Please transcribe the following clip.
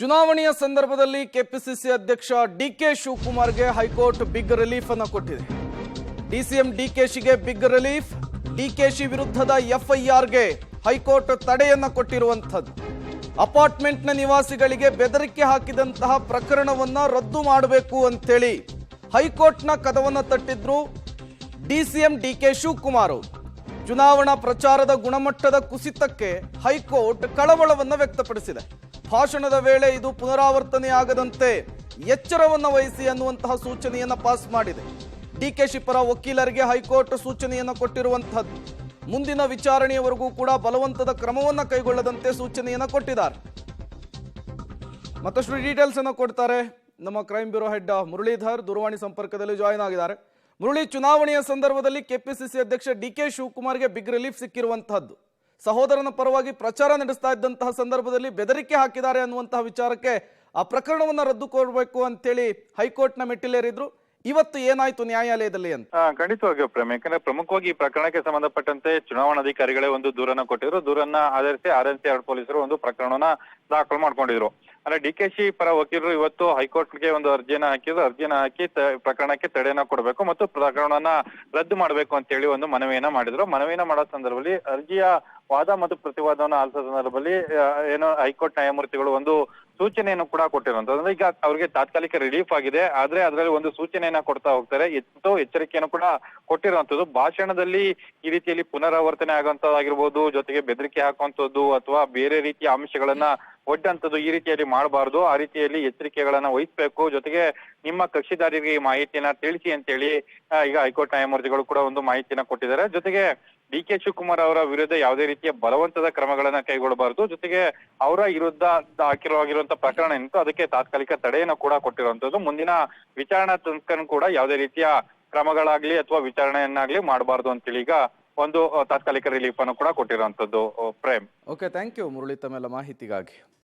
ಚುನಾವಣೆಯ ಸಂದರ್ಭದಲ್ಲಿ ಕೆಪಿಸಿಸಿ ಅಧ್ಯಕ್ಷ ಡಿಕೆ ಶಿವಕುಮಾರ್ಗೆ ಹೈಕೋರ್ಟ್ ಬಿಗ್ ರಿಲೀಫ್ ಅನ್ನು ಕೊಟ್ಟಿದೆ. ಡಿಸಿಎಂ ಡಿಕೆಶಿಗೆ ಬಿಗ್ ರಿಲೀಫ್. ಡಿಕೆಶಿ ವಿರುದ್ಧದ ಎಫ್ಐಆರ್ಗೆ ಹೈಕೋರ್ಟ್ ತಡೆಯನ್ನ ಕೊಟ್ಟಿರುವಂಥದ್ದು. ಅಪಾರ್ಟ್ಮೆಂಟ್ನ ನಿವಾಸಿಗಳಿಗೆ ಬೆದರಿಕೆ ಹಾಕಿದಂತಹ ಪ್ರಕರಣವನ್ನ ರದ್ದು ಮಾಡಬೇಕು ಅಂತೇಳಿ ಹೈಕೋರ್ಟ್ನ ಕದವನ್ನ ತಟ್ಟಿದ್ರು ಡಿಸಿಎಂ ಡಿಕೆ ಶಿವಕುಮಾರ್. ಚುನಾವಣಾ ಪ್ರಚಾರದ ಗುಣಮಟ್ಟದ ಕುಸಿತಕ್ಕೆ ಹೈಕೋರ್ಟ್ ಕಳವಳವನ್ನು ವ್ಯಕ್ತಪಡಿಸಿದೆ. ಭಾಷಣದ ವೇಳೆ ಇದು ಪುನರಾವರ್ತನೆಯಾಗದಂತೆ ಎಚ್ಚರವನ್ನು ವಹಿಸಿ ಅನ್ನುವಂತಹ ಸೂಚನೆಯನ್ನು ಪಾಸ್ ಮಾಡಿದೆ. ಡಿಕೆಶಿ ಪರ ವಕೀಲರಿಗೆ ಹೈಕೋರ್ಟ್ ಸೂಚನೆಯನ್ನು ಕೊಟ್ಟಿರುವಂತಹದ್ದು. ಮುಂದಿನ ವಿಚಾರಣೆಯವರೆಗೂ ಕೂಡ ಬಲವಂತದ ಕ್ರಮವನ್ನು ಕೈಗೊಳ್ಳದಂತೆ ಸೂಚನೆಯನ್ನು ಕೊಟ್ಟಿದ್ದಾರೆ. ಮತ್ತಷ್ಟು ಡೀಟೇಲ್ಸ್ ಅನ್ನು ಕೊಡ್ತಾರೆ ನಮ್ಮ ಕ್ರೈಮ್ ಬ್ಯೂರೋ ಹೆಡ್ ಮುರಳೀಧರ್ ದೂರವಾಣಿ ಸಂಪರ್ಕದಲ್ಲಿ ಜಾಯಿನ್ ಆಗಿದ್ದಾರೆ. ಮುರಳಿ, ಚುನಾವಣೆಯ ಸಂದರ್ಭದಲ್ಲಿ ಕೆಪಿಸಿಸಿ ಅಧ್ಯಕ್ಷ ಡಿಕೆ ಶಿವಕುಮಾರ್ಗೆ ಬಿಗ್ ರಿಲೀಫ್ ಸಿಕ್ಕಿರುವಂತಹದ್ದು. ಸಹೋದರನ ಪರವಾಗಿ ಪ್ರಚಾರ ನಡೆಸ್ತಾ ಇದ್ದಂತಹ ಸಂದರ್ಭದಲ್ಲಿ ಬೆದರಿಕೆ ಹಾಕಿದ್ದಾರೆ ಅನ್ನುವಂತಹ ವಿಚಾರಕ್ಕೆ ಆ ಪ್ರಕರಣವನ್ನ ರದ್ದು ಕೊಡಬೇಕು ಅಂತೇಳಿ ಹೈಕೋರ್ಟ್ನ ಮೆಟ್ಟಿಲೇರಿದ್ರು. ಇವತ್ತು ಏನಾಯ್ತು ನ್ಯಾಯಾಲಯದಲ್ಲಿ ಅಂತ? ಖಂಡಿತವಾಗಿಯೂ ಪ್ರೇಮ್, ಯಾಕಂದ್ರೆ ಪ್ರಮುಖವಾಗಿ ಈ ಪ್ರಕರಣಕ್ಕೆ ಸಂಬಂಧಪಟ್ಟಂತೆ ಚುನಾವಣಾಧಿಕಾರಿಗಳೇ ಒಂದು ದೂರನ್ನ ಕೊಟ್ಟಿದ್ರು. ದೂರನ್ನ ಆಧರಿಸಿ RNC ಪೊಲೀಸರು ಒಂದು ಪ್ರಕರಣವನ್ನ ದಾಖಲು ಮಾಡ್ಕೊಂಡಿದ್ರು. ಅಂದ್ರೆ ಡಿಕೆಶಿ ಪರ ವಕೀಲರು ಇವತ್ತು ಹೈಕೋರ್ಟ್ಗೆ ಒಂದು ಅರ್ಜಿಯನ್ನ ಹಾಕಿ ಪ್ರಕರಣಕ್ಕೆ ತಡೆಯನ್ನ ಕೊಡಬೇಕು ಮತ್ತು ಪ್ರಕರಣವನ್ನ ರದ್ದು ಮಾಡಬೇಕು ಅಂತ ಹೇಳಿ ಒಂದು ಮನವಿಯನ್ನ ಮಾಡಿದ್ರು. ಮನವಿಯನ್ನ ಮಾಡೋ ಸಂದರ್ಭದಲ್ಲಿ ಅರ್ಜಿಯ ವಾದ ಮತ್ತು ಪ್ರತಿವಾದವನ್ನು ಆಲಿಸೋ ಸಂದರ್ಭದಲ್ಲಿ ಏನೋ ಹೈಕೋರ್ಟ್ ನ್ಯಾಯಮೂರ್ತಿಗಳು ಒಂದು ಸೂಚನೆಯನ್ನು ಕೂಡ ಕೊಟ್ಟಿರುವಂತದ್ದು. ಈಗ ಅವ್ರಿಗೆ ತಾತ್ಕಾಲಿಕ ರಿಲೀಫ್ ಆಗಿದೆ, ಆದ್ರೆ ಅದರಲ್ಲಿ ಒಂದು ಸೂಚನೆಯನ್ನ ಕೊಡ್ತಾ ಹೋಗ್ತಾರೆ. ಎಚ್ಚರಿಕೆಯನ್ನು ಕೂಡ ಕೊಟ್ಟಿರುವಂತದ್ದು. ಭಾಷಣದಲ್ಲಿ ಈ ರೀತಿಯಲ್ಲಿ ಪುನರಾವರ್ತನೆ ಆಗುವಂತದ್ದಾಗಿರ್ಬೋದು, ಜೊತೆಗೆ ಬೆದರಿಕೆ ಹಾಕುವಂತದ್ದು ಅಥವಾ ಬೇರೆ ರೀತಿಯ ಅಂಶಗಳನ್ನ ಒಡ್ಡಂತದ್ದು ಈ ರೀತಿಯಲ್ಲಿ ಮಾಡಬಾರ್ದು. ಆ ರೀತಿಯಲ್ಲಿ ಎಚ್ಚರಿಕೆಗಳನ್ನ ವಹಿಸಬೇಕು. ಜೊತೆಗೆ ನಿಮ್ಮ ಕಕ್ಷಿದಾರರಿಗೆ ಈ ಮಾಹಿತಿಯನ್ನ ತಿಳಿಸಿ ಅಂತೇಳಿ ಈಗ ಹೈಕೋರ್ಟ್ ನ್ಯಾಯಮೂರ್ತಿಗಳು ಕೂಡ ಒಂದು ಮಾಹಿತಿಯನ್ನ ಕೊಟ್ಟಿದ್ದಾರೆ. ಜೊತೆಗೆ ಡಿಕೆ ಶಿವಕುಮಾರ್ ಅವರ ವಿರುದ್ಧ ಯಾವುದೇ ರೀತಿಯ ಬಲವಂತದ ಕ್ರಮಗಳನ್ನ ಕೈಗೊಳ್ಳಬಾರದು. ಜೊತೆಗೆ ಅವರ ವಿರುದ್ಧ ಹಾಕಿರುವಂತಹ ಪ್ರಕರಣ ಏನಿತ್ತು ಅದಕ್ಕೆ ತಾತ್ಕಾಲಿಕ ತಡೆಯನ್ನು ಕೂಡ ಕೊಟ್ಟಿರುವಂತದ್ದು. ಮುಂದಿನ ವಿಚಾರಣಾ ತನಕ ಕೂಡ ಯಾವುದೇ ರೀತಿಯ ಕ್ರಮಗಳಾಗ್ಲಿ ಅಥವಾ ವಿಚಾರಣೆಯನ್ನಾಗ್ಲಿ ಮಾಡಬಾರ್ದು ಅಂತೇಳಿ ಈಗ ಒಂದು ತಾತ್ಕಾಲಿಕ ರಿಲೀಫ್ ಅನ್ನು ಕೂಡ ಕೊಟ್ಟಿರುವಂತದ್ದು. Prem, okay, thank you Murali ತಮ್ಮೆಲ್ಲ ಮಾಹಿತಿಗಾಗಿ.